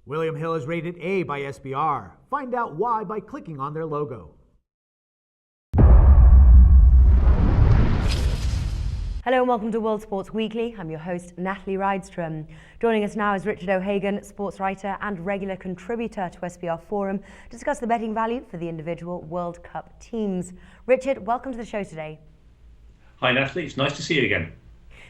William Hill is rated A by SBR. Find out why by clicking on their logo. Hello and welcome to World Sports Weekly. I'm your host, Natalie Rydstrom. Joining us now is Richard O'Hagan, sports writer and regular contributor to SBR Forum, to discuss the betting value for the individual World Cup teams. Richard, welcome to the show today. Hi Natalie, it's nice to see you again.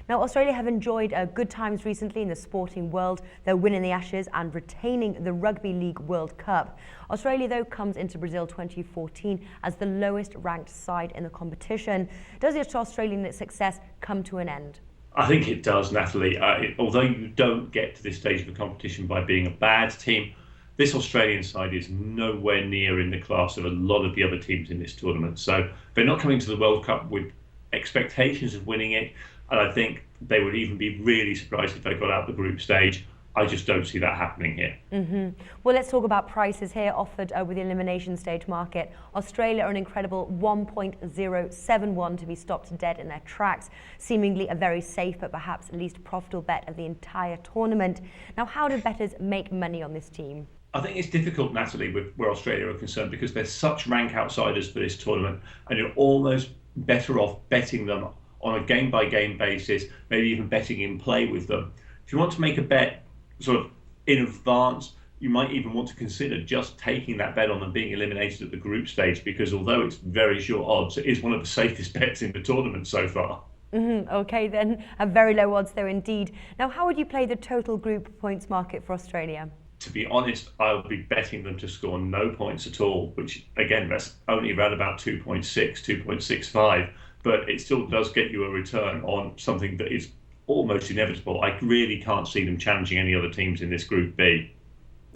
Now, Australia have enjoyed good times recently in the sporting world. They're winning the Ashes and retaining the Rugby League World Cup. Australia, though, comes into Brazil 2014 as the lowest ranked side in the competition. Does this Australian success come to an end? I think it does, Natalie. Although you don't get to this stage of the competition by being a bad team, this Australian side is nowhere near in the class of a lot of the other teams in this tournament. So they're not coming to the World Cup with expectations of winning it. And I think they would even be really surprised if they got out the group stage. I just don't see that happening here. Well, let's talk about prices here offered with the elimination stage market. Australia are an incredible 1.071 to be stopped dead in their tracks, seemingly a very safe but perhaps least profitable bet of the entire tournament. Now, how do bettors make money on this team? I think it's difficult, Natalie, with where Australia are concerned, because they're such rank outsiders for this tournament, and you're almost better off betting them on a game-by-game basis, maybe even betting in play with them. If you want to make a bet sort of in advance, you might even want to consider just taking that bet on them being eliminated at the group stage, because although it's very short odds, it is one of the safest bets in the tournament so far. Okay then, very low odds though indeed. Now, how would you play the total group points market for Australia? To be honest, I would be betting them to score no points at all, which again, that's only around about 2.6, 2.65. But it still does get you a return on something that is almost inevitable. I really can't see them challenging any other teams in this Group B.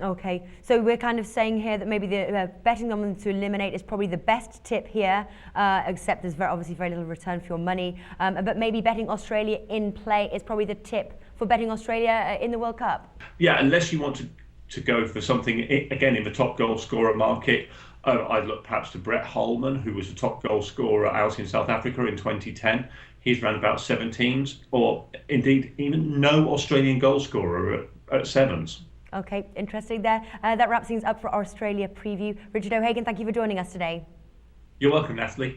Okay, so we're kind of saying here that maybe the betting them to eliminate is probably the best tip here, except there's obviously very little return for your money. But maybe betting Australia in play is probably the tip for betting Australia in the World Cup. Yeah, unless you want to go for something, again, in the top goal scorer market. I'd look perhaps to Brett Holman, who was the top goal scorer out in South Africa in 2010. He's around about 17s, or indeed even no Australian goal scorer at 7s. Okay, interesting there. That wraps things up for our Australia preview. Richard O'Hagan, thank you for joining us today. You're welcome, Natalie.